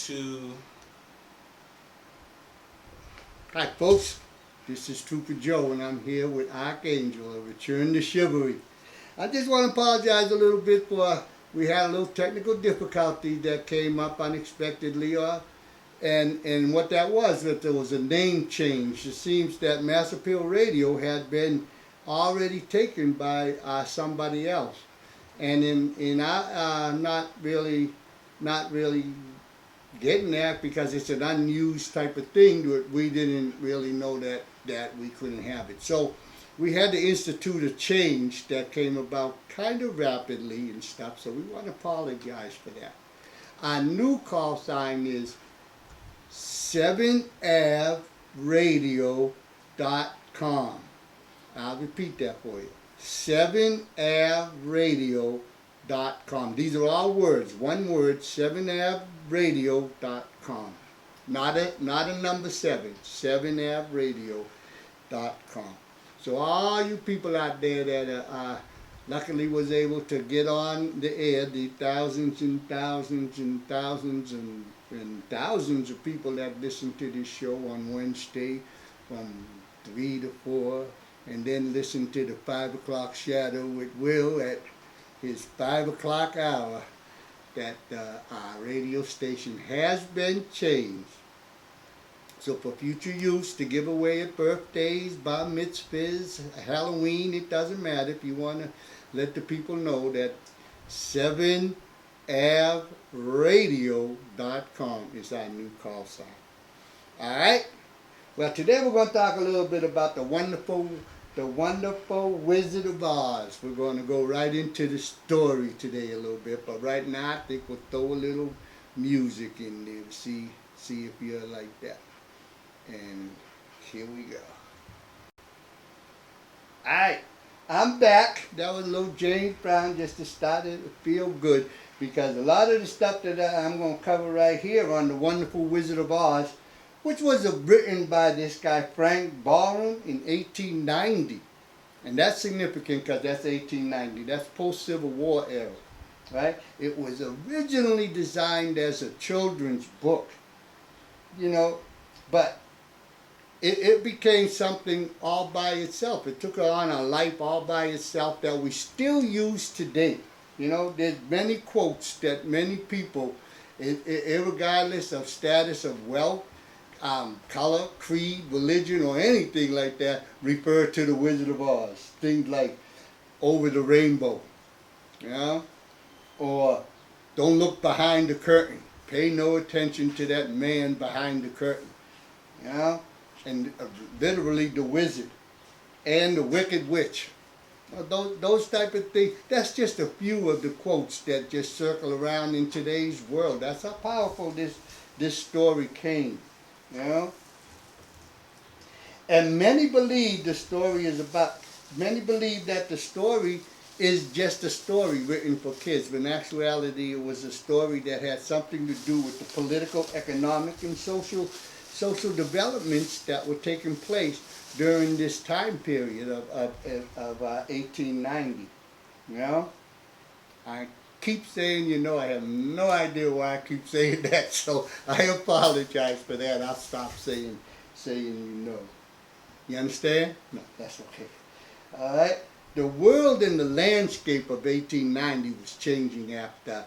to... Hi folks, this is Trooper Joe and I'm here with Archangel, a return to chivalry. I just want to apologize a little bit for, we had a little technical difficulty that came up unexpectedly, and what that was, that there was a name change. It seems that Mass Appeal Radio had been already taken by somebody else. And in our not really getting that, because it's an unused type of thing, we didn't really know that we couldn't have it. So we had to institute a change that came about kind of rapidly and stuff, so we want to apologize for that. Our new call sign is 7avradio.com. I'll repeat that for you. 7avradio.com. These are all words, one word, 7avradio.com. Not a number 7, 7avradio.com. So all you people out there that luckily was able to get on the air, the thousands and thousands and thousands and thousands of people that listen to this show on Wednesday from 3 to 4, and then listen to the 5 o'clock shadow with Will at his 5 o'clock hour, that our radio station has been changed. So for future use, to give away at birthdays, bar mitzvahs, Halloween, it doesn't matter. If you want to let the people know that 7avradio.com is our new call sign. Alright? Well, today we're going to talk a little bit about the wonderful Wizard of Oz. We're going to go right into the story today a little bit, but right now I think we'll throw a little music in there to see if you're like that. And here we go. Alright, I'm back. That was a little James Brown just to start it to feel good, because a lot of the stuff that I'm going to cover right here on the Wonderful Wizard of Oz, which was written by this guy Frank Barham in 1890. And that's significant because that's 1890. That's post-Civil War era, right? It was originally designed as a children's book, but it became something all by itself. It took on a life all by itself that we still use today. There's many quotes that many people, regardless of status of wealth, color, creed, religion, or anything like that, refer to the Wizard of Oz. Things like over the rainbow, or don't look behind the curtain. Pay no attention to that man behind the curtain, and literally the wizard and the wicked witch. Those type of things. That's just a few of the quotes that just circle around in today's world. That's how powerful this story came. And many believe that the story is just a story written for kids, but in actuality it was a story that had something to do with the political, economic, and social developments that were taking place during this time period of 1890. I keep saying, I have no idea why I keep saying that, so I apologize for that. I'll stop saying. You understand? No, that's okay. All right. The world and the landscape of 1890 was changing after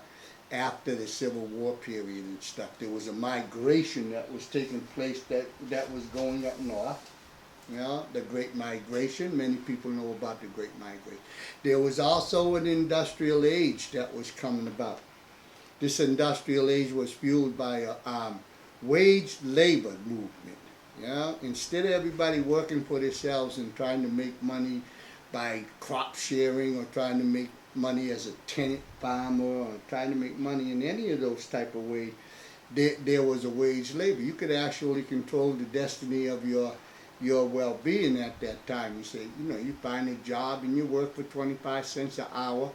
the Civil War period and stuff. There was a migration that was taking place that was going up north. The Great Migration. Many people know about the Great Migration. There was also an industrial age that was coming about. This industrial age was fueled by a wage labor movement. Instead of everybody working for themselves and trying to make money by crop sharing, or trying to make money as a tenant farmer, or trying to make money in any of those type of ways, there was a wage labor. You could actually control the destiny of your well-being at that time. You say, you find a job and you work for 25 cents an hour.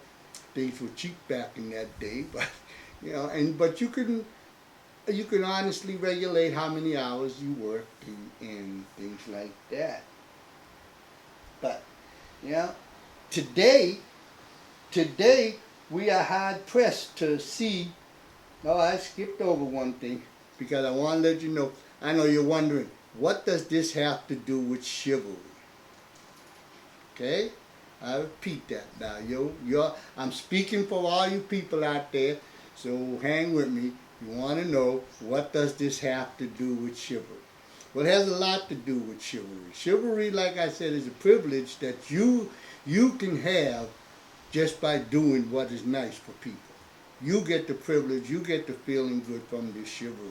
Things were cheap back in that day, but but you can honestly regulate how many hours you work and things like that. But today we are hard pressed to see No, I skipped over one thing because I want to let you know. I know you're wondering, what does this have to do with chivalry? Okay? I repeat that now. I'm speaking for all you people out there, so hang with me. You want to know, what does this have to do with chivalry? Well, it has a lot to do with chivalry. Chivalry, like I said, is a privilege that you can have just by doing what is nice for people. You get the privilege, you get the feeling good from this chivalry.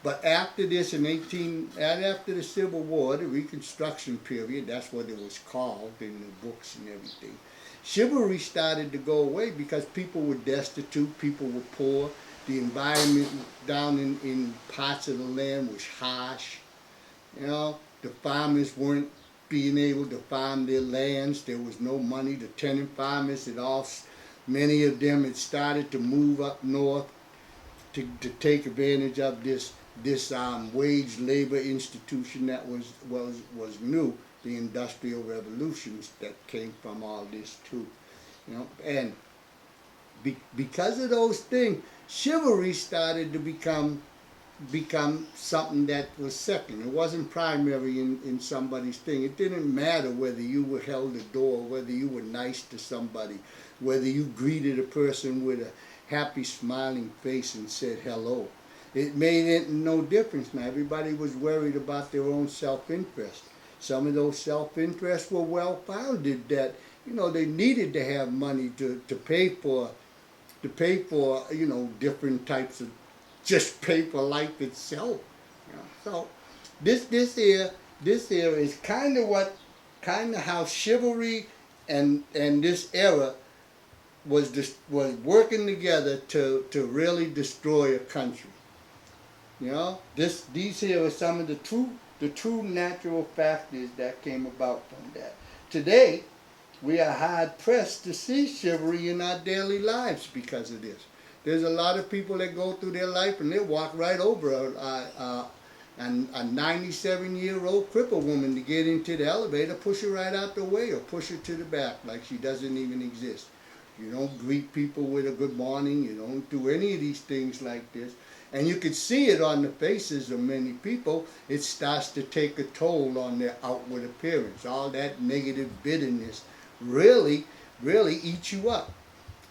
But after this, after the Civil War, the Reconstruction period, that's what it was called in the books and everything, chivalry started to go away because people were destitute, people were poor, the environment down in parts of the land was harsh. You know, the farmers weren't being able to farm their lands. There was no money. The tenant farmers many of them had started to move up north to take advantage of this wage labor institution that was new, the Industrial Revolutions that came from all this too, you know. And because of those things, chivalry started to become something that was second. It wasn't primary in somebody's thing. It didn't matter whether you were held the door, whether you were nice to somebody, whether you greeted a person with a happy smiling face and said hello. It made it no difference now. Everybody was worried about their own self-interest. Some of those self-interests were well-founded, that, you know, they needed to have money to pay for, you know, different types of, just pay for life itself. You know? So this here is kind of how chivalry and this era was working together to really destroy a country. You know, these here are some of the true natural factors that came about from that. Today, we are hard pressed to see chivalry in our daily lives because of this. There's a lot of people that go through their life and they walk right over a 97-year-old crippled woman to get into the elevator, push her right out the way or push her to the back like she doesn't even exist. You don't greet people with a good morning. You don't do any of these things like this. And you can see it on the faces of many people. It starts to take a toll on their outward appearance. All that negative bitterness really eats you up.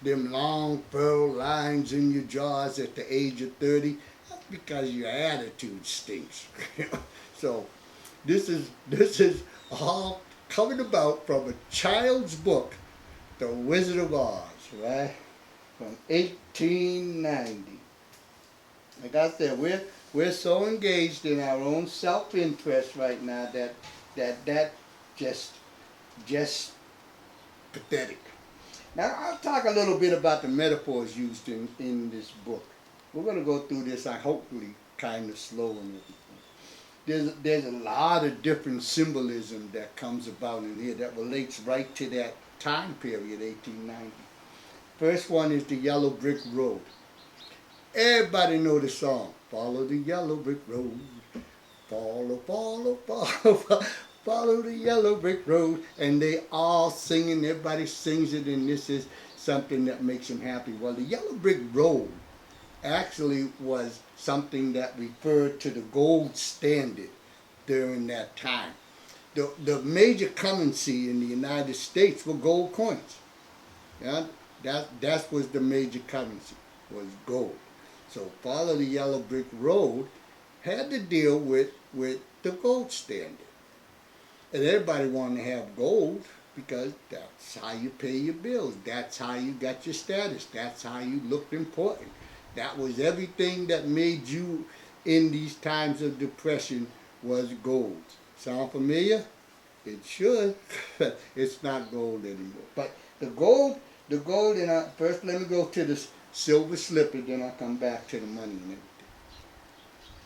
Them long furrowed lines in your jaws at the age of 30, that's because your attitude stinks. So this is all coming about from a child's book, The Wizard of Oz, right? From 1890. Like I said, we're so engaged in our own self-interest right now that just pathetic. Now I'll talk a little bit about the metaphors used in this book. We're going to go through this, hopefully, kind of slow and everything. There's a lot of different symbolism that comes about in here that relates right to that time period, 1890. First one is the yellow brick road. Everybody know the song. Follow the yellow brick road. Follow, follow, follow, follow the yellow brick road. And they all singing, everybody sings it, and this is something that makes them happy. Well, the yellow brick road actually was something that referred to the gold standard during that time. The major currency in the United States were gold coins. Yeah, that was the major currency, was gold. So Follow the Yellow Brick Road had to deal with the gold standard. And everybody wanted to have gold because that's how you pay your bills. That's how you got your status. That's how you looked important. That was everything that made you in these times of depression was gold. Sound familiar? It should. It's not gold anymore. But the gold, and first let me go to the silver slippers, then I'll come back to the money and everything.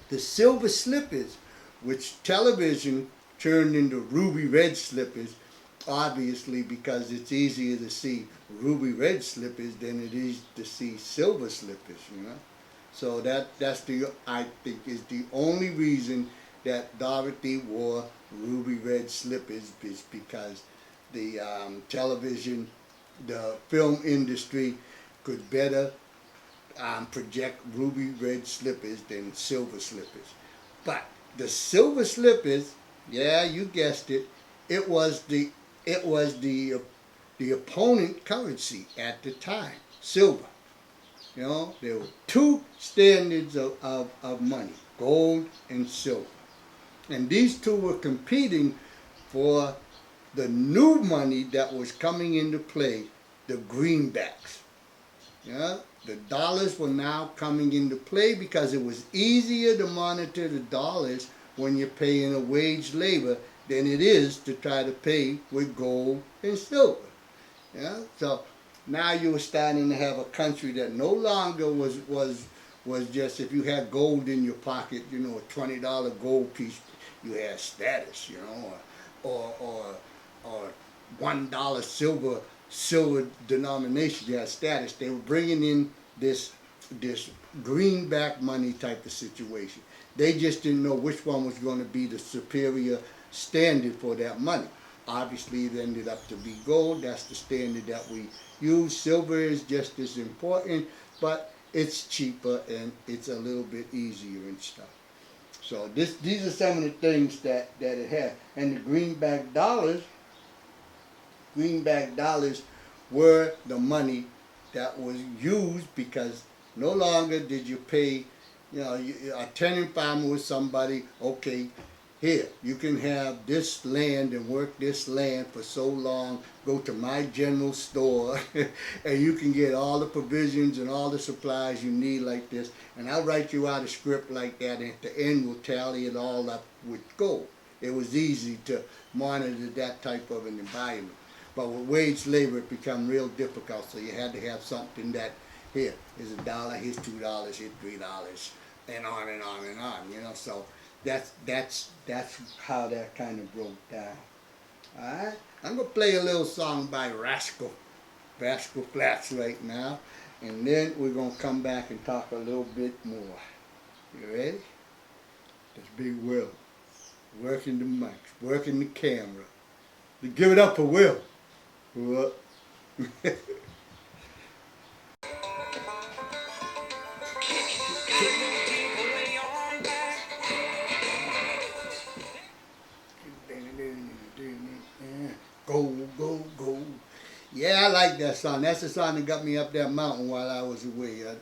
The silver slippers, which television turned into ruby red slippers, obviously because it's easier to see ruby red slippers than it is to see silver slippers, you know. So I think is the only reason that Dorothy wore ruby red slippers, is because the television, the film industry could better project ruby red slippers than silver slippers. But the silver slippers, yeah, you guessed it, it was the it was the opponent currency at the time, silver. You know, there were two standards of money, gold and silver. And these two were competing for the new money that was coming into play, the greenbacks. Yeah, the dollars were now coming into play because it was easier to monitor the dollars when you're paying a wage labor than it is to try to pay with gold and silver. Yeah, so now you were starting to have a country that no longer was just if you had gold in your pocket, you know, a $20 gold piece, you had status, you know, or $1 silver denomination, you had status. They were bringing in this greenback money type of situation. They just didn't know which one was going to be the superior standard for that money. Obviously, it ended up to be gold. That's the standard that we use. Silver is just as important, but it's cheaper and it's a little bit easier and stuff. So these are some of the things that it had. And the greenback dollars were the money that was used because no longer did you pay, you know, a tenant farmer with somebody, okay, here, you can have this land and work this land for so long, go to my general store, and you can get all the provisions and all the supplies you need like this, and I'll write you out a script like that, and at the end we'll tally it all up with gold. It was easy to monitor that type of an environment. But with wage labor, it became real difficult, so you had to have something that, here, here's $1, here's $2, here's $3, and on and on and on, you know, so that's how that kind of broke down. Alright, I'm going to play a little song by Rascal Flatts right now, and then we're going to come back and talk a little bit more. You ready? That's Big Will, working the mics, working the camera. Give it up for Will. What? Go, go, go. Yeah, I like that song. That's the song that got me up that mountain while I was away at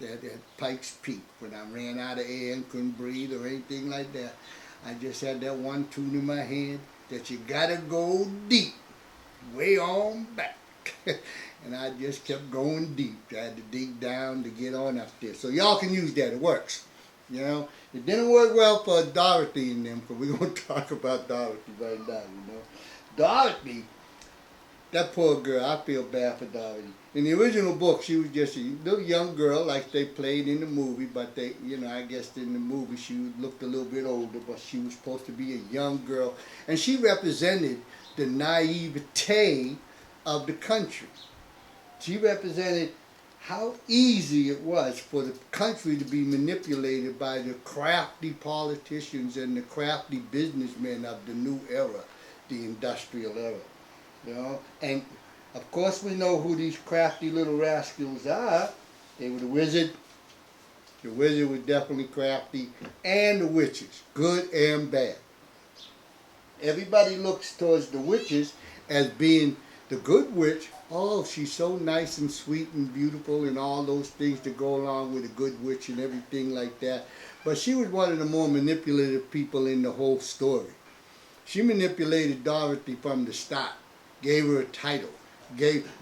Pikes Peak when I ran out of air and couldn't breathe or anything like that. I just had that one tune in my head that you gotta go deep, way on back. And I just kept going deep. I had to dig down to get on up there. So y'all can use that. It works. You know, it didn't work well for Dorothy and them, but we're going to talk about Dorothy right now, you know. Dorothy, that poor girl, I feel bad for Dorothy. In the original book, she was just a little young girl like they played in the movie, but they, you know, I guess in the movie she looked a little bit older, but she was supposed to be a young girl. And she represented the naivete of the country. She represented how easy it was for the country to be manipulated by the crafty politicians and the crafty businessmen of the new era, the industrial era. You know, and of course we know who these crafty little rascals are. They were the wizard. The wizard was definitely crafty, and the witches, good and bad. Everybody looks towards the witches as being the good witch. Oh, she's so nice and sweet and beautiful and all those things that go along with a good witch and everything like that. But she was one of the more manipulative people in the whole story. She manipulated Dorothy from the start, gave her a title,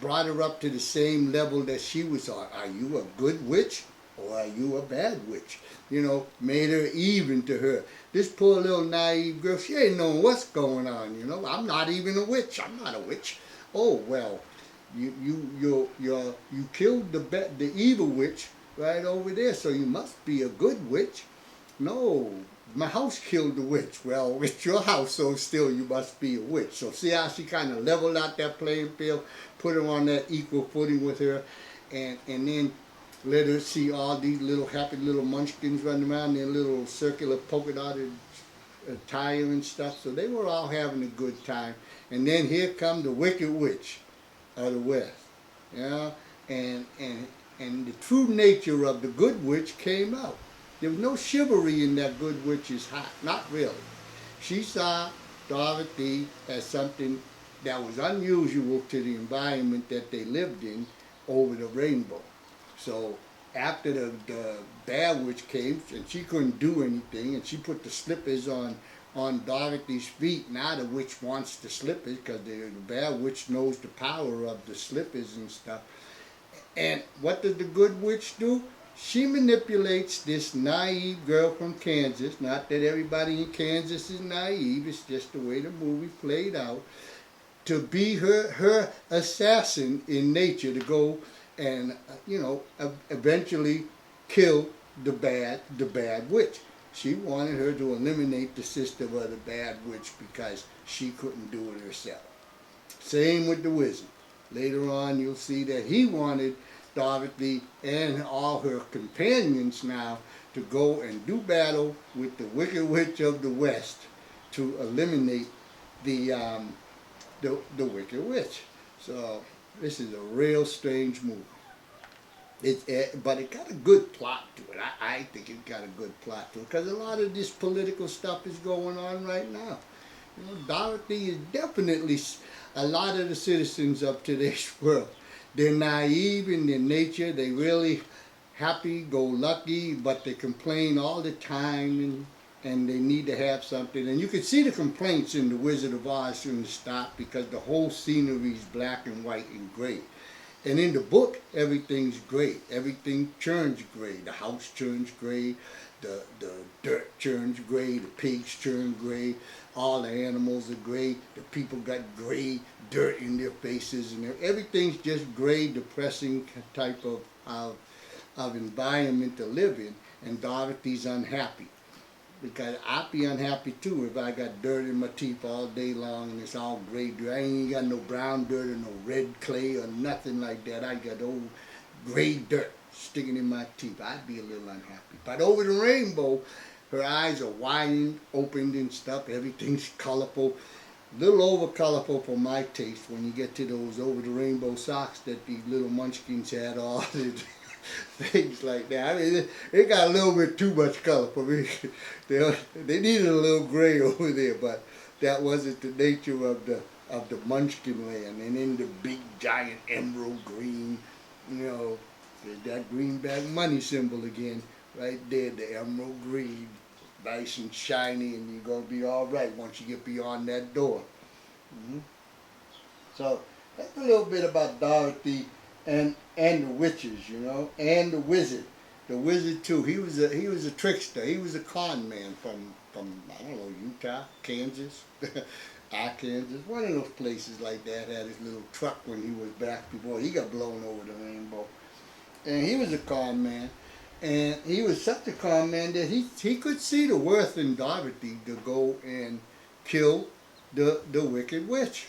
brought her up to the same level that she was on. Are you a good witch or are you a bad witch? You know, made her even to her. This poor little naive girl, she ain't knowing what's going on, you know. I'm not even a witch. I'm not a witch. Oh, well, you killed the evil witch right over there, so you must be a good witch. No, my house killed the witch. Well, it's your house, so still you must be a witch. So see how she kind of leveled out that playing field, put her on that equal footing with her, and then let her see all these little happy little munchkins running around in little circular polka dotted attire and stuff. So they were all having a good time. And then here come the wicked witch of the West, you know, and and the true nature of the good witch came out. There was no chivalry in that good witch's heart, not really. She saw Dorothy as something that was unusual to the environment that they lived in over the rainbow. So after the bad witch came, and she couldn't do anything, and she put the slippers on Dorothy's feet. Now the witch wants the slippers because the bad witch knows the power of the slippers and stuff. And what does the good witch do? She manipulates this naive girl from Kansas. Not that everybody in Kansas is naive, it's just the way the movie played out. To be her assassin in nature, to go and eventually kill the bad witch. She wanted her to eliminate the sister of the bad witch because she couldn't do it herself. Same with the wizard. Later on you'll see that he wanted Dorothy and all her companions now to go and do battle with the Wicked Witch of the West to eliminate the Wicked Witch. So this is a real strange movie. But it got a good plot to it. I think it got a good plot to it because a lot of this political stuff is going on right now. Dorothy is definitely a lot of the citizens of today's world. They're naive in their nature. They really happy-go-lucky, but they complain all the time, and they need to have something. And you can see the complaints in The Wizard of Oz from the start because the whole scenery is black and white and gray. And in the book, everything's gray. Everything turns gray. The house turns gray. The dirt turns gray. The pigs turn gray. All the animals are gray. The people got gray dirt in their faces, and everything's just gray, depressing type of environment to live in. And Dorothy's unhappy. Because I'd be unhappy too if I got dirt in my teeth all day long and it's all gray dirt. I ain't got no brown dirt or no red clay or nothing like that. I got old gray dirt sticking in my teeth. I'd be a little unhappy. But over the rainbow, her eyes are wide opened and stuff. Everything's colorful. A little over colorful for my taste when you get to those over the rainbow socks that these little munchkins had all. Things like that. I mean, it got a little bit too much color for me. They needed a little gray over there, but that wasn't the nature of the Munchkin land. And then the big giant emerald green, that greenback money symbol again, right there, the emerald green, nice and shiny, and you're gonna be all right once you get beyond that door. So that's a little bit about Dorothy and the witches, and the wizard. The wizard too. He was a trickster. He was a con man from I don't know, Utah, Kansas, Arkansas, one of those places like that. Had his little truck when he was back before he got blown over the rainbow. And he was a con man, and he was such a con man that he could see the worth in Dorothy to go and kill the Wicked Witch.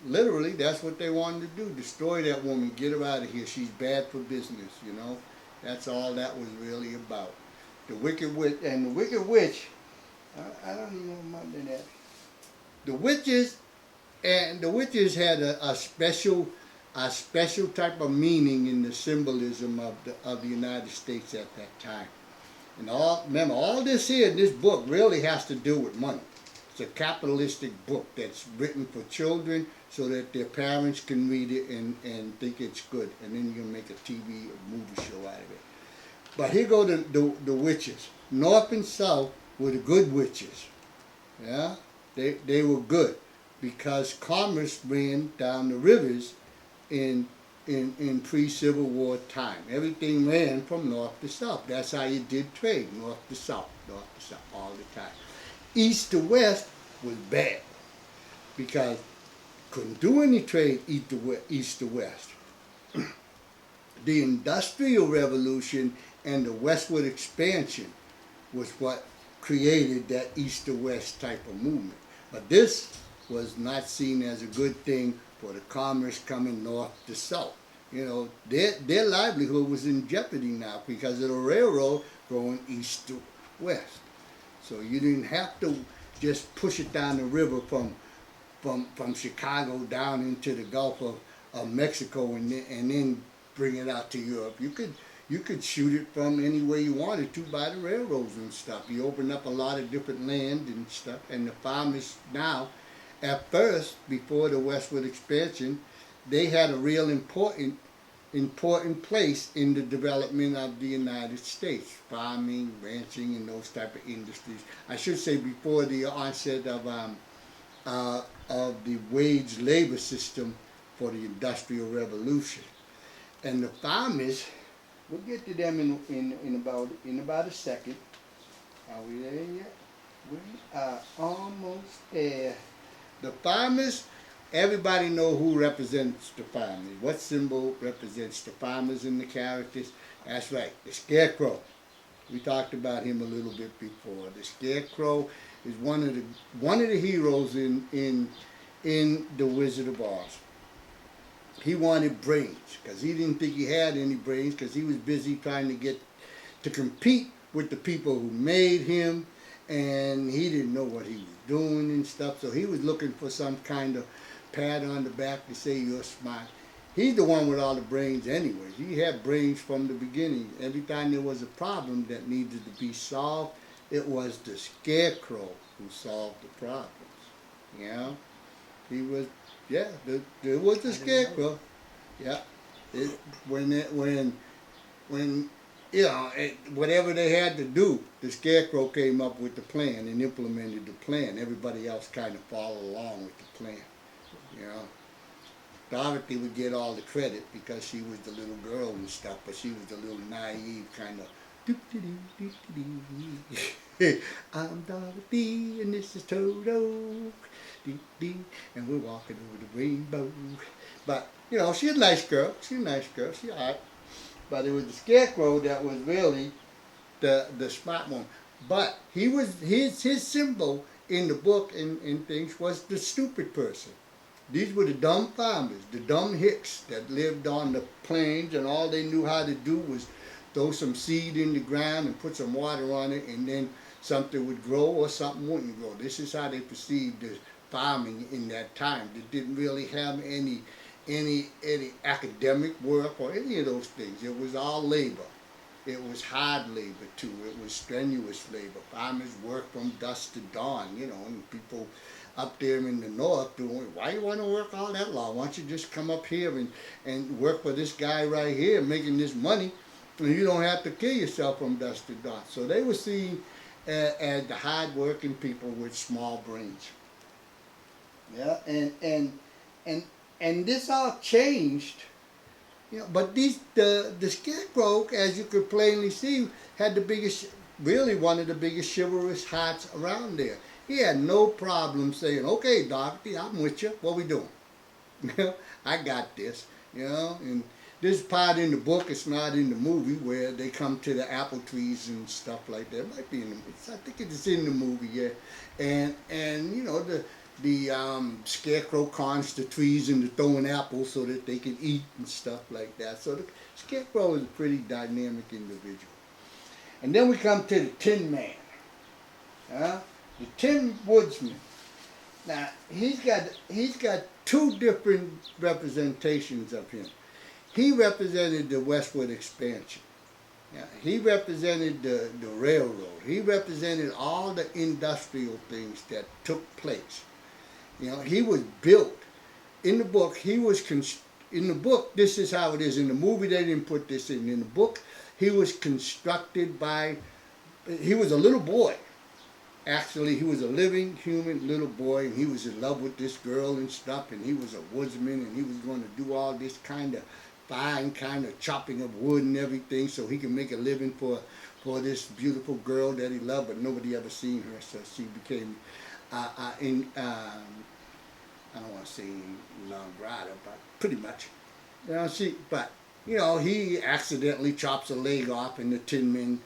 Literally, that's what they wanted to do. Destroy that woman. Get her out of here. She's bad for business, That's all that was really about. The Wicked Witch. And the Wicked Witch, I don't even know much of that. The witches had a special type of meaning in the symbolism of the United States at that time. And remember, all this here in this book really has to do with money. It's a capitalistic book that's written for children so that their parents can read it and think it's good. And then you can make a TV or movie show out of it. But here go the witches. North and South were the good witches. Yeah? They were good because commerce ran down the rivers in pre-Civil War time. Everything ran from north to south. That's how you did trade, north to south, all the time. East to west was bad because couldn't do any trade east to west. The Industrial Revolution and the westward expansion was what created that east to west type of movement. But this was not seen as a good thing for the commerce coming north to south. Their livelihood was in jeopardy now because of the railroad going east to west. So you didn't have to just push it down the river from Chicago down into the Gulf of Mexico and then bring it out to Europe. You could shoot it from any way you wanted to by the railroads and stuff. You opened up a lot of different land and stuff, and the farmers now, at first, before the westward expansion, they had a real important place in the development of the United States, farming, ranching, and those type of industries. I should say before the onset of the wage labor system for the Industrial Revolution. And the farmers, we'll get to them in about a second. Are we there yet? We are almost there. The farmers, everybody know who represents the farmers. What symbol represents the farmers and the characters? That's right, the scarecrow. We talked about him a little bit before. The scarecrow is one of the heroes in the Wizard of Oz. He wanted brains because he didn't think he had any brains because he was busy trying to compete with the people who made him, and he didn't know what he was doing and stuff. So he was looking for some kind of pat on the back to say you're smart. He's the one with all the brains anyway. He had brains from the beginning. Every time there was a problem that needed to be solved, it was the scarecrow who solved the problems. You know? He was, yeah, there was the scarecrow. Yeah. When you know, whatever they had to do, the scarecrow came up with the plan and implemented the plan. Everybody else kind of followed along with the plan. You know, Dorothy would get all the credit because she was the little girl and stuff, but she was the little naive kind of. I'm Dorothy and this is Toto, and we're walking over the rainbow. But you know, she's a nice girl. She's a nice girl. She's alright. But it was the scarecrow that was really the smart one. But he was his symbol in the book and things was the stupid person. These were the dumb farmers, the dumb hicks that lived on the plains, and all they knew how to do was throw some seed in the ground and put some water on it, and then something would grow or something wouldn't grow. This is how they perceived the farming in that time. They didn't really have any academic work or any of those things. It was all labor. It was hard labor too. It was strenuous labor. Farmers worked from dusk to dawn, you know, and people up there in the north doing, why you want to work all that long? Why don't you just come up here and work for this guy right here making this money, and you don't have to kill yourself from dusk to dawn. So they were seen as the hard-working people with small brains. Yeah, and this all changed, you know. But the scarecrow, as you could plainly see, had really one of the biggest chivalrous hearts around there. He had no problem saying, "Okay, Dorothy, I'm with you. What we doing? I got this." You know, and this part in the book, it's not in the movie, where they come to the apple trees and stuff like that. It might be in the movie. I think it's in the movie, yeah. And you know, the scarecrow cons the trees into throwing apples so that they can eat and stuff like that. So the scarecrow is a pretty dynamic individual. And then we come to the Tin Man. The Tin Woodsman. Now he's got two different representations of him. He represented the westward expansion. Yeah, he represented the railroad. He represented all the industrial things that took place. You know, he was built. In the book, in the book, this is how it is. In the movie, they didn't put this in. In the book, he was constructed he was a little boy. Actually, he was a living human little boy, and he was in love with this girl and stuff, and he was a woodsman, and he was going to do all this kind of fine kind of chopping of wood and everything so he can make a living for this beautiful girl that he loved, but nobody ever seen her, so she became I don't want to say non grata, but pretty much. You know, he accidentally chops a leg off, and the tin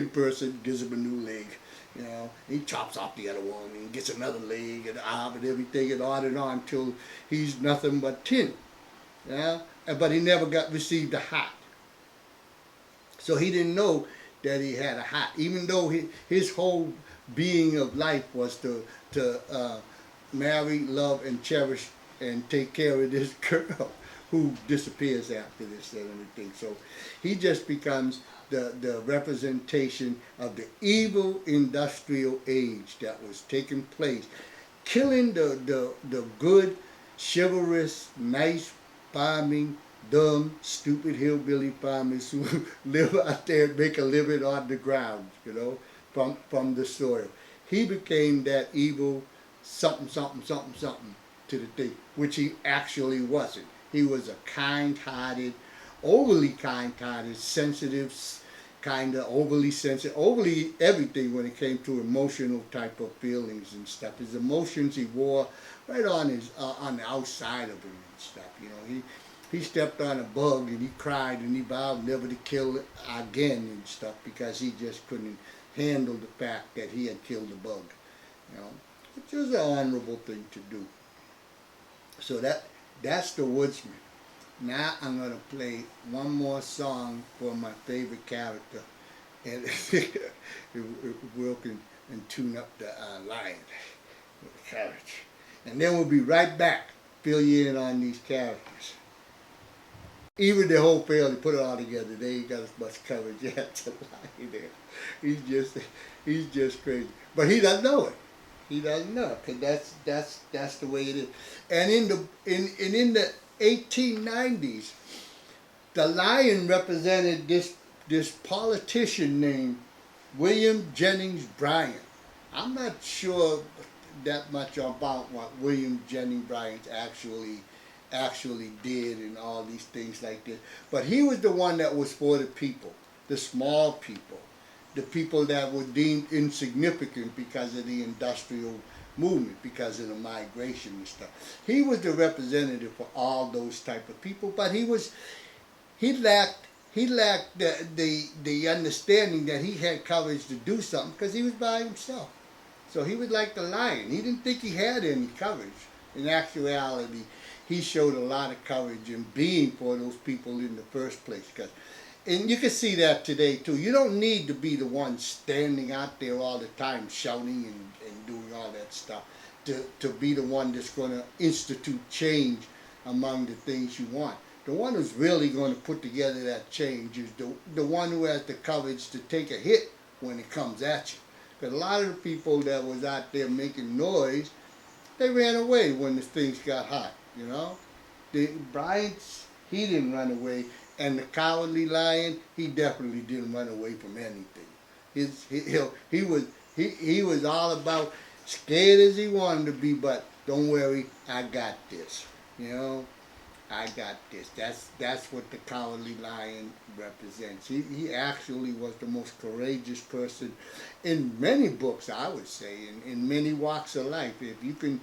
person gives him a new leg. You know, he chops off the other one and gets another leg and arm and everything and on until he's nothing but tin. Yeah, but he never received a heart. So he didn't know that he had a heart, even though his whole being of life was to marry, love, and cherish and take care of this girl who disappears after this and everything. So he just becomes the representation of the evil industrial age that was taking place, killing the good, chivalrous, nice, farming, dumb, stupid hillbilly farmers who live out there and make a living on the ground, from the soil. He became that evil something, something, something, something to the thing, which he actually wasn't. He was a kind-hearted, overly kind-hearted, sensitive, kind of overly sensitive, overly everything when it came to emotional type of feelings and stuff. His emotions he wore right on on the outside of him and stuff. He stepped on a bug and he cried and he vowed never to kill it again and stuff because he just couldn't handle the fact that he had killed the bug, which is an honorable thing to do. So that's the Woodsman. Now I'm going to play one more song for my favorite character, and Will can tune up the lion with the carriage. And then we'll be right back, fill you in on these characters. Even the whole family, put it all together, they ain't got as much courage yet to lie there. He's just crazy. But he doesn't know it. He doesn't know, because that's the way it is. And in the 1890s, the lion represented this politician named William Jennings Bryan. I'm not sure that much about what William Jennings Bryan actually did and all these things like this, but he was the one that was for the people, the small people, the people that were deemed insignificant because of the industrial movement, because of the migration and stuff. He was the representative for all those type of people, but he lacked the understanding that he had courage to do something because he was by himself. So he was like the lion. He didn't think he had any courage. In actuality, he showed a lot of courage in being for those people in the first place. And you can see that today too. You don't need to be the one standing out there all the time shouting and doing all that stuff to be the one that's going to institute change among the things you want. The one who's really going to put together that change is the one who has the courage to take a hit when it comes at you. Because a lot of the people that was out there making noise, they ran away when the things got hot, Bryan, he didn't run away. And the Cowardly Lion, he definitely didn't run away from anything. He was all about scared as he wanted to be, but don't worry, I got this. I got this. That's what the Cowardly Lion represents. He actually was the most courageous person in many books, I would say, in many walks of life. If you can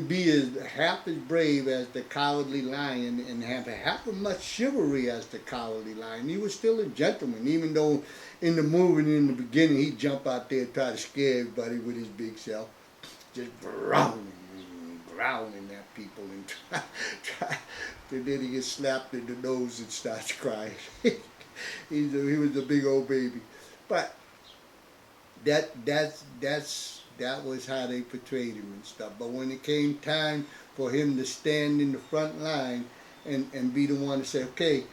be half as brave as the Cowardly Lion and have half as much chivalry as the Cowardly Lion, he was still a gentleman, even though in the movie in the beginning he'd jump out there and try to scare everybody with his big self, just growling at people and try and then he gets slapped in the nose and starts crying. He was a big old baby. But that was how they portrayed him and stuff. But when it came time for him to stand in the front line and be the one to say, okay,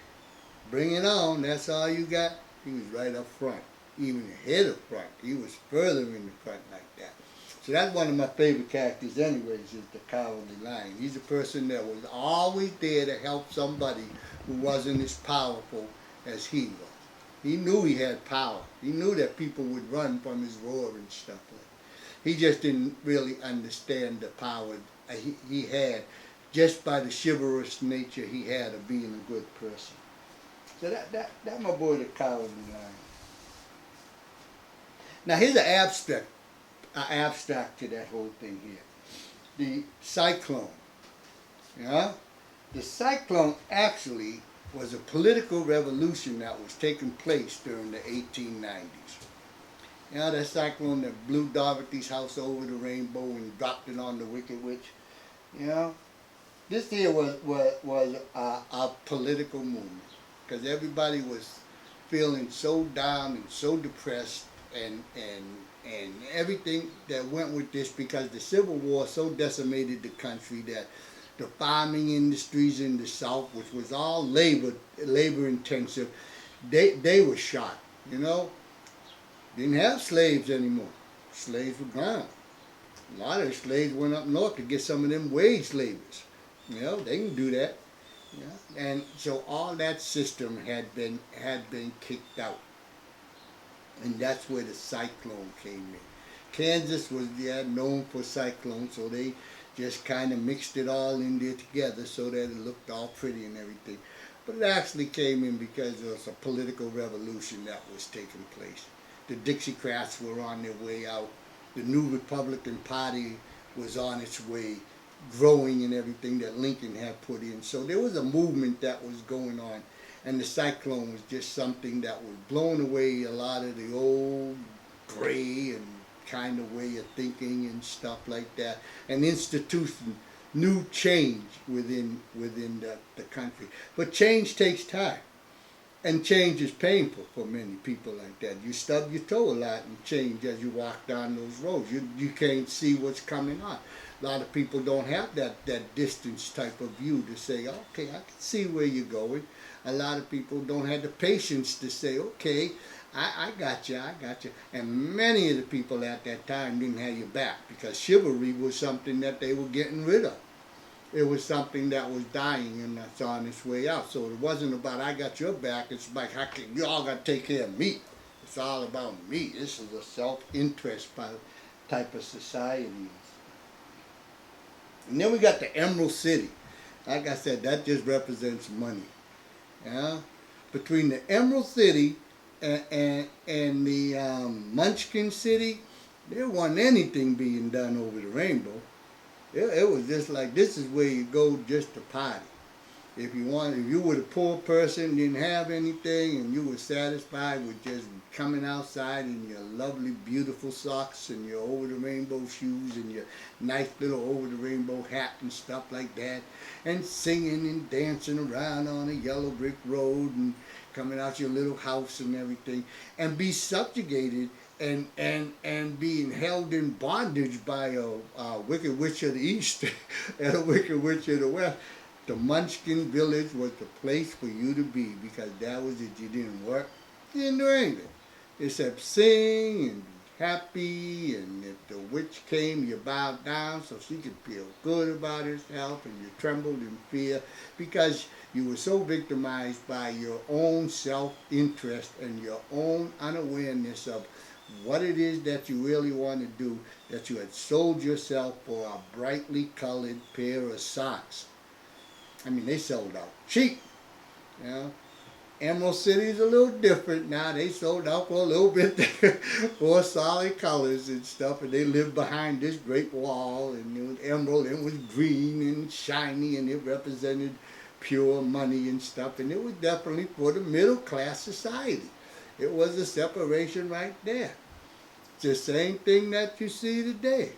bring it on, that's all you got, he was right up front, even ahead of front. He was further in the front like that. So that's one of my favorite characters anyways, is the Cowardly Lion. He's a person that was always there to help somebody who wasn't as powerful as he was. He knew he had power. He knew that people would run from his roar and stuff like that. He just didn't really understand the power he had just by the chivalrous nature he had of being a good person. So that my boy, the Cowardly Lion. Now here's an abstract to that whole thing here. The cyclone. The cyclone actually was a political revolution that was taking place during the 1890s. That cyclone that blew Dorothy's house over the rainbow and dropped it on the Wicked Witch. This here was a political movement because everybody was feeling so down and so depressed and everything that went with this, because the Civil War so decimated the country that the farming industries in the South, which was all labor intensive, they were shot. You know, didn't have slaves anymore. Slaves were gone. A lot of the slaves went up north to get some of them wage laborers. You know, they can do that. Yeah. And so all that system had been kicked out. And that's where the cyclone came in. Kansas was known for cyclones, so they just kind of mixed it all in there together so that it looked all pretty and everything. But it actually came in because there was a political revolution that was taking place. The Dixiecrats were on their way out. The new Republican Party was on its way, growing and everything that Lincoln had put in. So there was a movement that was going on. And the cyclone was just something that was blowing away a lot of the old gray and kind of way of thinking and stuff like that. And institution new change within the country. But change takes time. And change is painful for many people like that. You stub your toe a lot and change as you walk down those roads. You can't see what's coming on. A lot of people don't have that distance type of view to say, okay, I can see where you're going. A lot of people don't have the patience to say, okay, I got you. And many of the people at that time didn't have your back because chivalry was something that they were getting rid of. It was something that was dying and that's on its way out. So it wasn't about I got your back. It's like you all got to take care of me. It's all about me. This is a self-interest type of society. And then we got the Emerald City. Like I said, that just represents money. Yeah, between the Emerald City and the Munchkin City, there wasn't anything being done over the rainbow. It was just like, this is where you go just to party. If you were the poor person, didn't have anything, and you were satisfied with just coming outside in your lovely, beautiful socks and your over-the-rainbow shoes and your nice little over-the-rainbow hat and stuff like that, and singing and dancing around on a yellow brick road and coming out your little house and everything, and be subjugated and being held in bondage by a wicked witch of the east and a wicked witch of the west. The Munchkin Village was the place for you to be because that was it. You didn't work, you didn't do anything except sing and be happy, and if the witch came, you bowed down so she could feel good about herself, and you trembled in fear because you were so victimized by your own self-interest and your own unawareness of what it is that you really want to do, that you had sold yourself for a brightly colored pair of socks. I mean, they sold out cheap. You know, Emerald City is a little different now. They sold out for a little bit more solid colors and stuff, and they lived behind this great wall, and it was emerald, and it was green and shiny, and it represented pure money and stuff, and it was definitely for the middle class society. It was a separation right there. It's the same thing that you see today.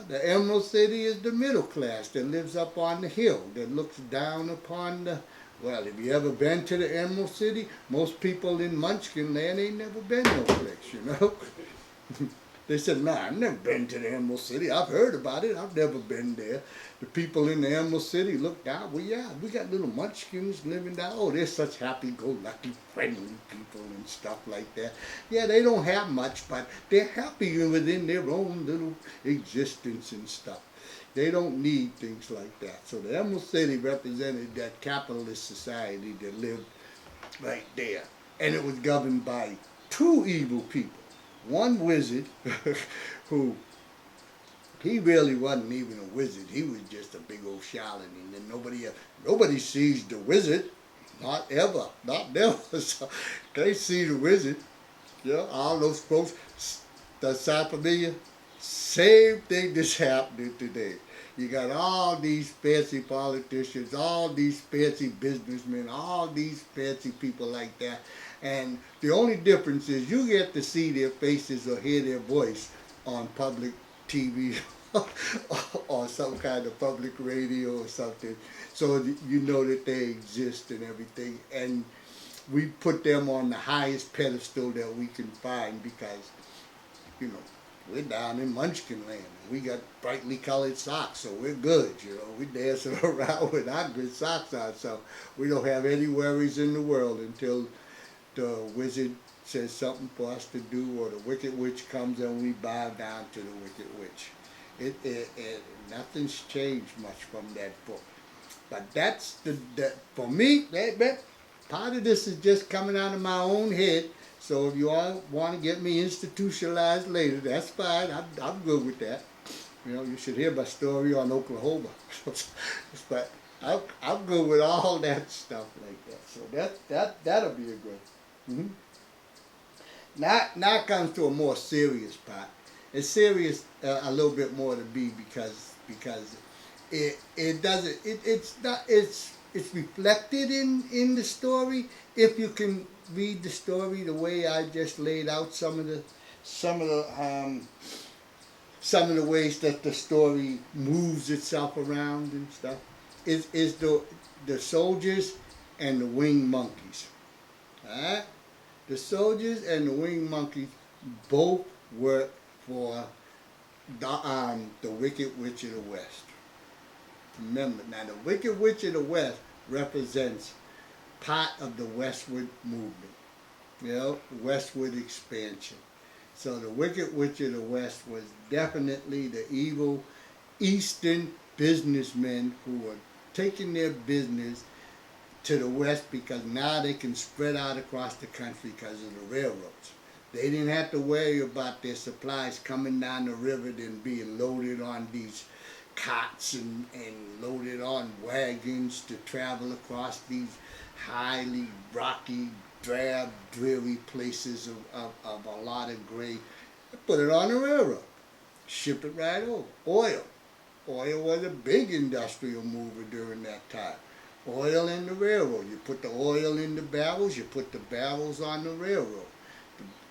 The Emerald City is the middle class that lives up on the hill, that looks down upon the, well, if you ever been to the Emerald City, most people in Munchkin land ain't never been no place, you know. They said, nah, I've never been to the Emerald City. I've heard about it. I've never been there. The people in the Emerald City look down. Well, yeah, we got little Munchkins living down. Oh, they're such happy-go-lucky, friendly people and stuff like that. Yeah, they don't have much, but they're happy within their own little existence and stuff. They don't need things like that. So the Emerald City represented that capitalist society that lived right there. And it was governed by two evil people. One wizard who, he really wasn't even a wizard. He was just a big old charlatan, and nobody sees the wizard, not ever, not never. So they see the wizard. You know, all those folks that sound familiar. Same thing that's happening today. You got all these fancy politicians, all these fancy businessmen, all these fancy people like that. And the only difference is you get to see their faces or hear their voice on public TV or some kind of public radio or something. So you know that they exist and everything. And we put them on the highest pedestal that we can find because, you know, we're down in Munchkin land. We got brightly colored socks, so we're good. We dancing around with our good socks on, so we don't have any worries in the world until the wizard says something for us to do, or the wicked witch comes and we bow down to the wicked witch. Nothing's changed much from that book. But that's for me, that part of this is just coming out of my own head. So if you all want to get me institutionalized later, that's fine. I'm good with that. You should hear my story on Oklahoma. But I'm good with all that stuff like that. So that'll be a good. Mm-hmm. Now comes to a more serious part. It's serious a little bit more to be because it's reflected in the story. If you can read the story the way I just laid out some of the ways that the story moves itself around and stuff, is the soldiers and the winged monkeys. Alright? The soldiers and the winged monkeys both work for the Wicked Witch of the West. Remember, now the Wicked Witch of the West represents part of the westward movement, westward expansion. So the Wicked Witch of the West was definitely the evil Eastern businessmen who were taking their business to the west because now they can spread out across the country because of the railroads. They didn't have to worry about their supplies coming down the river and being loaded on these carts and loaded on wagons to travel across these highly rocky, drab, dreary places of a lot of grain. They put it on the railroad, ship it right over. Oil was a big industrial mover during that time. Oil in the railroad. You put the oil in the barrels, you put the barrels on the railroad.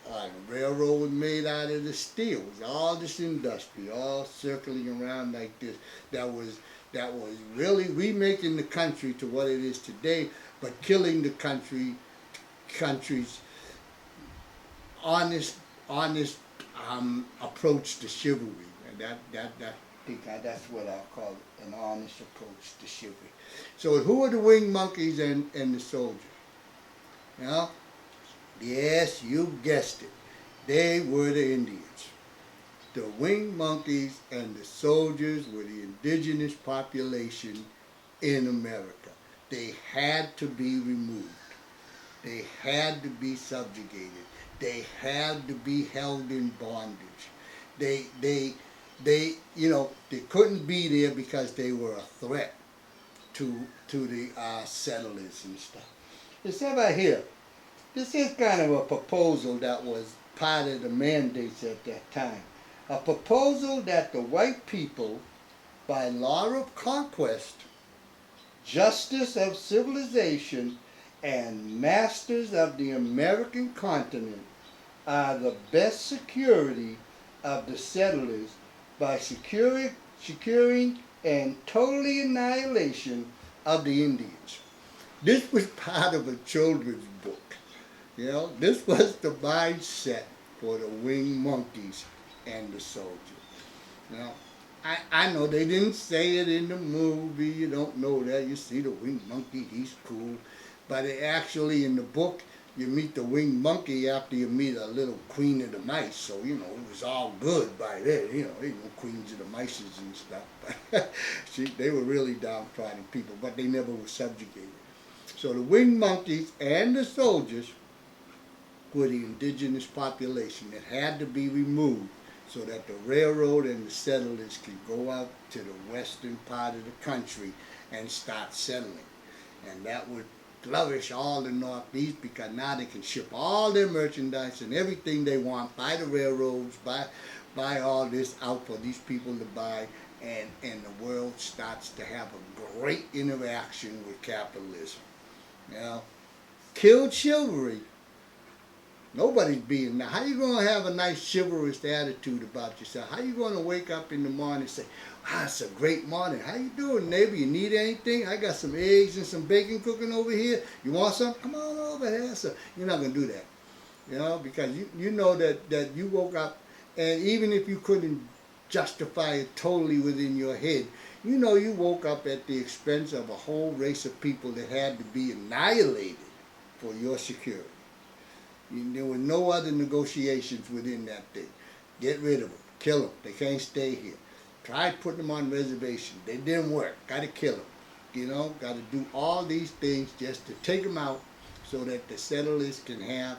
The railroad was made out of the steel. It was all this industry, all circling around like this. That was really remaking the country to what it is today, but killing the country's honest approach to chivalry. And that's what I call it, an honest approach to chivalry. So who are the winged monkeys and the soldiers? Yes, you guessed it. They were the Indians. The winged monkeys and the soldiers were the indigenous population in America. They had to be removed. They had to be subjugated. They had to be held in bondage. They couldn't be there because they were a threat to the settlers and stuff. It's right here. This is kind of a proposal that was part of the mandates at that time. A proposal that the white people, by law of conquest, justice of civilization, and masters of the American continent, are the best security of the settlers by securing and totally annihilation of the Indians. This was part of a children's book. This was the mindset for the winged monkeys and the soldiers. I know they didn't say it in the movie. You don't know that. You see the winged monkey, he's cool. But actually in the book, you meet the winged monkey after you meet a little queen of the mice. So, it was all good by then. They were queens of the mices and stuff. They were really downtrodden people, but they never were subjugated. So the winged monkeys and the soldiers were the indigenous population that had to be removed so that the railroad and the settlers could go out to the western part of the country and start settling. And that would flourish all the Northeast because now they can ship all their merchandise and everything they want by the railroads, buy all this out for these people to buy, and the world starts to have a great interaction with capitalism. Killed chivalry. Nobody's being now. How you going to have a nice chivalrous attitude about yourself? How you going to wake up in the morning and say, it's a great morning. How you doing, neighbor? You need anything? I got some eggs and some bacon cooking over here. You want some? Come on over here. So you're not going to do that. Because you know that you woke up And even if you couldn't justify it totally within your head, you know you woke up at the expense of a whole race of people that had to be annihilated for your security. There were no other negotiations within that thing. Get rid of them. Kill them. They can't stay here. Tried putting them on reservations. They didn't work. Got to kill them. You know, got to do all these things just to take them out so that the settlers can have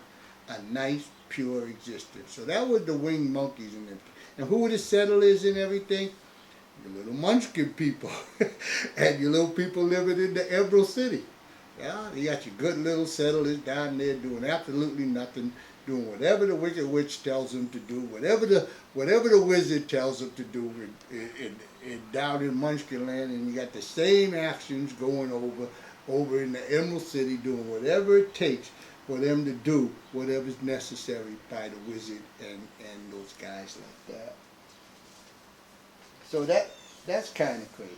a nice, pure existence. So that was the winged monkeys and everything. And who were the settlers and everything? The little munchkin people. And your little people living in the Emerald City. Yeah, you got your good little settlers down there doing absolutely nothing, doing whatever the Wicked Witch tells them to do, whatever the wizard tells them to do down in Munchkin Land, and you got the same actions going over in the Emerald City, doing whatever it takes for them to do whatever's necessary by the wizard and those guys like that. So that's kind of crazy.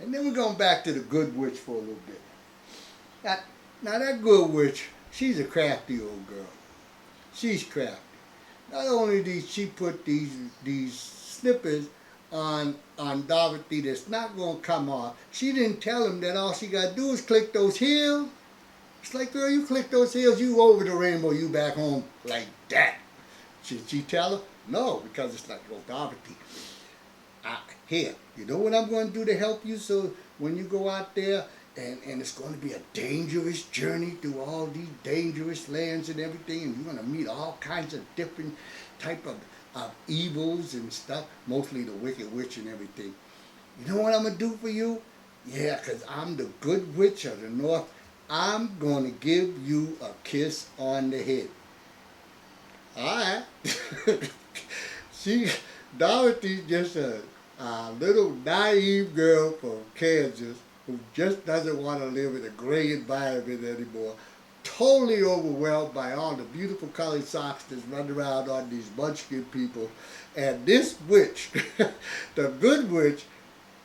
And then we're going back to the good witch for a little bit. Now that good witch, she's a crafty old girl. She's crafty. Not only did she put these slippers on Dorothy that's not going to come off, she didn't tell him that all she got to do is click those heels. It's like, girl, you click those heels, you over the rainbow, you back home like that. Should she tell her? No, because it's like, well, Dorothy, here, you know what I'm going to do to help you so when you go out there, and it's going to be a dangerous journey through all these dangerous lands and everything, and you're going to meet all kinds of different type of evils and stuff, mostly the Wicked Witch and everything. You know what I'm going to do for you? Yeah, because I'm the good witch of the north. I'm going to give you a kiss on the head. All right. Dorothy's just a little naive girl from Kansas who just doesn't want to live in a gray environment anymore, totally overwhelmed by all the beautiful colored socks that's running around on these munchkin people. And this witch, the good witch,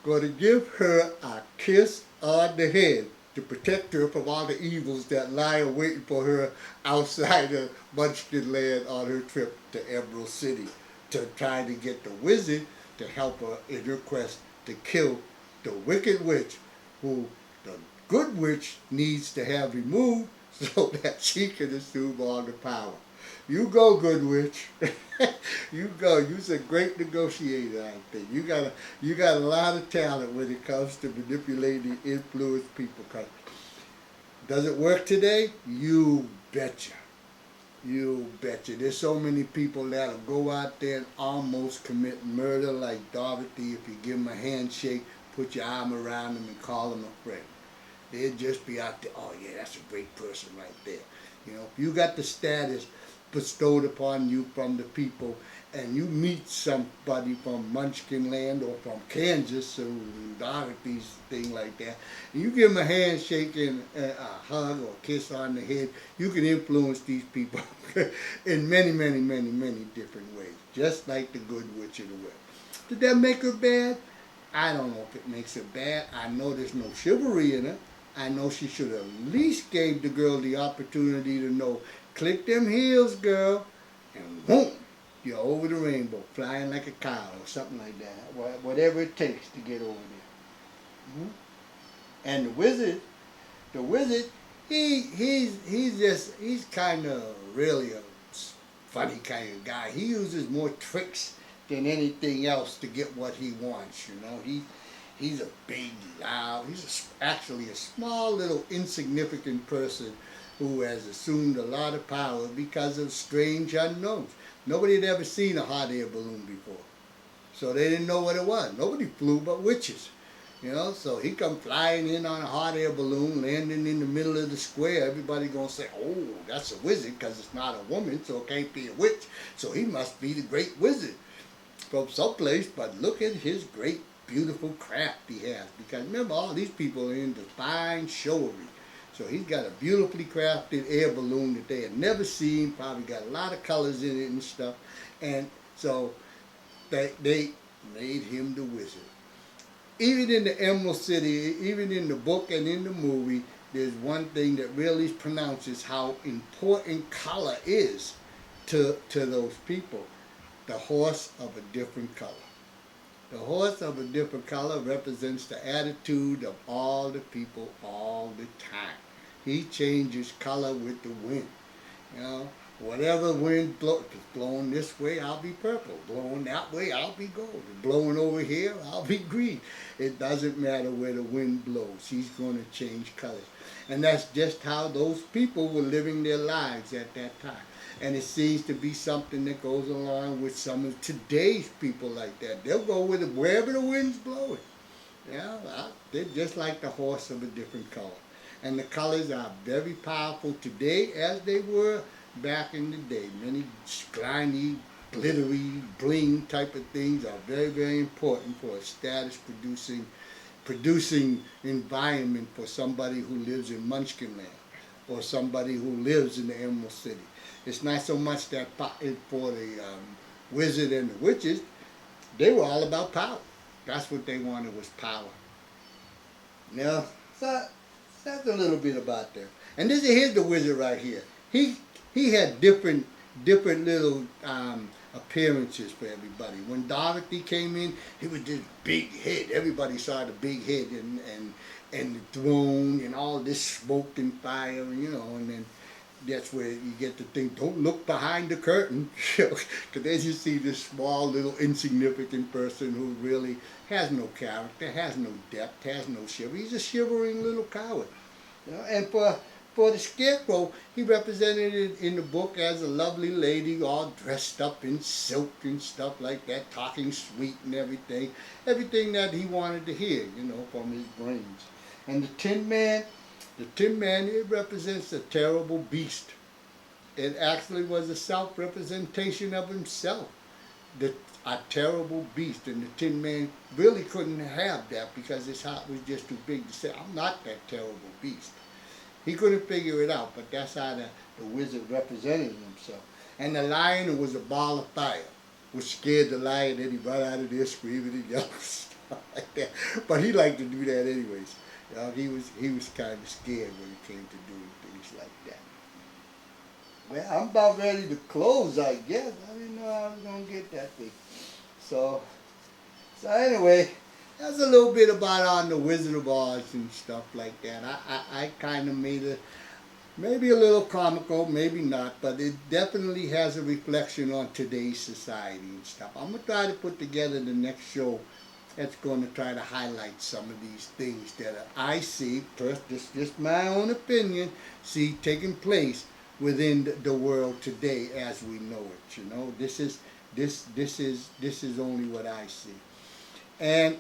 going to give her a kiss on the head to protect her from all the evils that lie waiting for her outside of Munchkin Land on her trip to Emerald City, to try to get the wizard to help her in her quest to kill the Wicked Witch, who the good witch needs to have removed so that she can assume all the power. You go, good witch. You go. You're a great negotiator, I think. You got a lot of talent when it comes to manipulating, influence people. Does it work today? You betcha. You betcha. There's so many people that'll go out there and almost commit murder like Dorothy if you give them a handshake, put your arm around them and call them a friend. They'll just be out there, oh yeah, that's a great person right there. You know, if you got the status bestowed upon you from the people and you meet somebody from Munchkin Land or from Kansas, or Dorothy's thing like that, and you give them a handshake and a hug or a kiss on the head, you can influence these people in many, many, many, many different ways, just like the good witch of the West. Did that make her bad? I don't know if it makes her bad. I know there's no chivalry in her. I know she should have at least gave the girl the opportunity to know, click them heels, girl, and boom, you're over the rainbow, flying like a cow or something like that. Whatever it takes to get over there. Mm-hmm. And the wizard, he's kind of really a funny kind of guy. He uses more tricks than anything else to get what he wants. You know, he's a big, loud. He's actually a small, little, insignificant person who has assumed a lot of power because of strange unknowns. Nobody had ever seen a hot air balloon before, so they didn't know what it was. Nobody flew but witches. You know, so he come flying in on a hot air balloon, landing in the middle of the square. Everybody gonna say, oh, that's a wizard, because it's not a woman, so it can't be a witch. So he must be the great wizard from someplace. But look at his great, beautiful craft he has. Because remember, all these people are into fine showery. So he's got a beautifully crafted air balloon that they had never seen, probably got a lot of colors in it and stuff. And so they made him the wizard. Even in the Emerald City, even in the book and in the movie, there's one thing that really pronounces how important color is to those people. the horse of a different color. The horse of a different color represents the attitude of all the people all the time. He changes color with the wind. You know, whatever wind blows, if it's blowing this way, I'll be purple. Blowing that way, I'll be gold. Blowing over here, I'll be green. It doesn't matter where the wind blows. He's going to change colors. And that's just how those people were living their lives at that time. And it seems to be something that goes along with some of today's people like that. They'll go with it wherever the wind's blowing. Yeah, they're just like the horse of a different color. And the colors are very powerful today as they were back in the day. Many shiny, glittery, bling type of things are very, very important for a status producing environment for somebody who lives in Munchkin Land or somebody who lives in the Emerald City. It's not so much that for the wizard and the witches, they were all about power. That's what they wanted, was power. Now, so that's a little bit about them. And here's the wizard right here. He had different little appearances for everybody. When Dorothy came in, he was this big head. Everybody saw the big head and the throne and all this smoke and fire, you know, and then that's where you get to think, don't look behind the curtain, because then you see this small little insignificant person who really has no character, has no depth, has no shiver. He's a shivering little coward. You know? And for the Scarecrow, he represented it in the book as a lovely lady all dressed up in silk and stuff like that, talking sweet and everything that he wanted to hear, you know, from his brains. And the Tin Man, it represents a terrible beast. It actually was a self-representation of himself, a terrible beast. And the Tin Man really couldn't have that because his heart was just too big to say, I'm not that terrible beast. He couldn't figure it out, but that's how the wizard represented himself. And the Lion was a ball of fire, which scared the Lion, and he ran out of there screaming and yelling stuff like that. But he liked to do that anyways. You know, he was kind of scared when it came to doing things like that. Well, I'm about ready to close, I guess. I didn't know I was going to get that big. So anyway, that's a little bit about on the Wizard of Oz and stuff like that. I kind of made it maybe a little comical, maybe not, but it definitely has a reflection on today's society and stuff. I'm going to try to put together the next show that's going to try to highlight some of these things that I see, first, this is just my own opinion, see taking place within the world today as we know it. You know, this is only what I see, and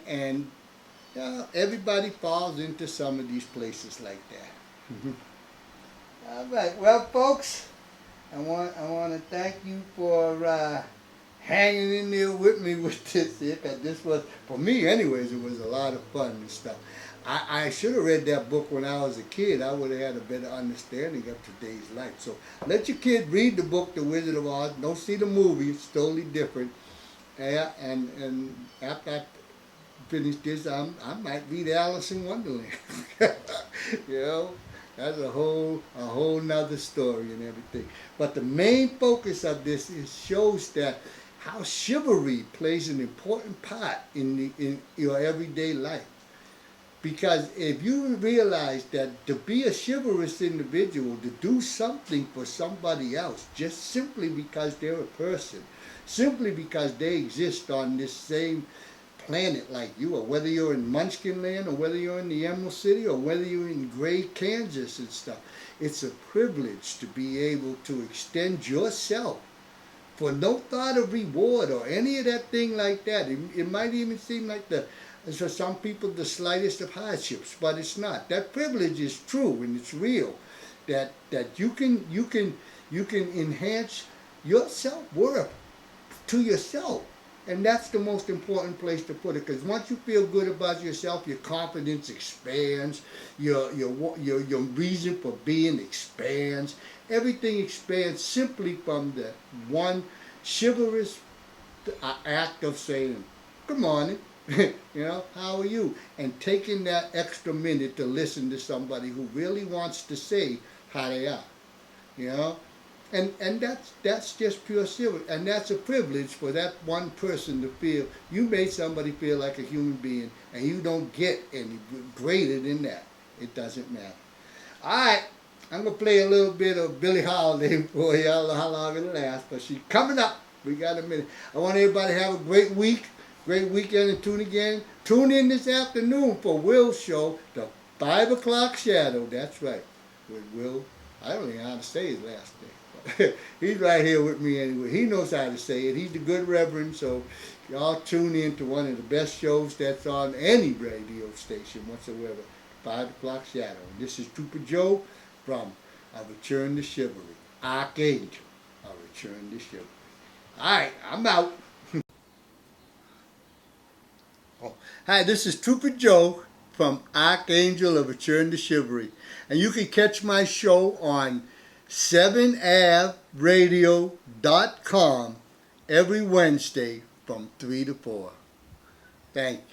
everybody falls into some of these places like that. All right, well, folks, I want to thank you for hanging in there with me with this here, because this was, for me anyways, it was a lot of fun and stuff. I should have read that book when I was a kid. I would have had a better understanding of today's life. So let your kid read the book, The Wizard of Oz. Don't see the movie. It's totally different. Yeah, and after I finish this, I might read Alice in Wonderland. You know, that's a whole nother story and everything. But the main focus of this shows that how chivalry plays an important part in your everyday life. Because if you realize that to be a chivalrous individual, to do something for somebody else, just simply because they're a person, simply because they exist on this same planet like you, or whether you're in Munchkin Land, or whether you're in the Emerald City, or whether you're in Gray, Kansas and stuff, it's a privilege to be able to extend yourself for no thought of reward or any of that thing like that. It might even seem like for some people the slightest of hardships, but it's not. That privilege is true and it's real. That you can enhance your self-worth to yourself, and that's the most important place to put it. Because once you feel good about yourself, your confidence expands, your reason for being expands. Everything expands simply from the one chivalrous act of saying, "Good morning." You know, how are you? And taking that extra minute to listen to somebody who really wants to say how they are. You know, And that's just pure civil, and that's a privilege for that one person to feel. You made somebody feel like a human being, and you don't get any greater than that. It doesn't matter. All right, I'm gonna play a little bit of Billie Holiday for you. I don't know how long it'll last, but she's coming up. We got a minute. I want everybody to have a great week, great weekend, and tune in this afternoon for Will's show, the 5 o'clock shadow. That's right, with Will. I don't even know how to say his last name. He's right here with me anyway. He knows how to say it. He's the good reverend, so y'all tune in to one of the best shows that's on any radio station whatsoever, 5 o'clock shadow. And this is Trooper Joe from A Return to Chivalry, Archangel, A Return to Chivalry. All right, I'm out. Hi, this is Trooper Joe from Archangel of Return to Chivalry. And you can catch my show on 7avradio.com every Wednesday from 3 to 4. Thank you.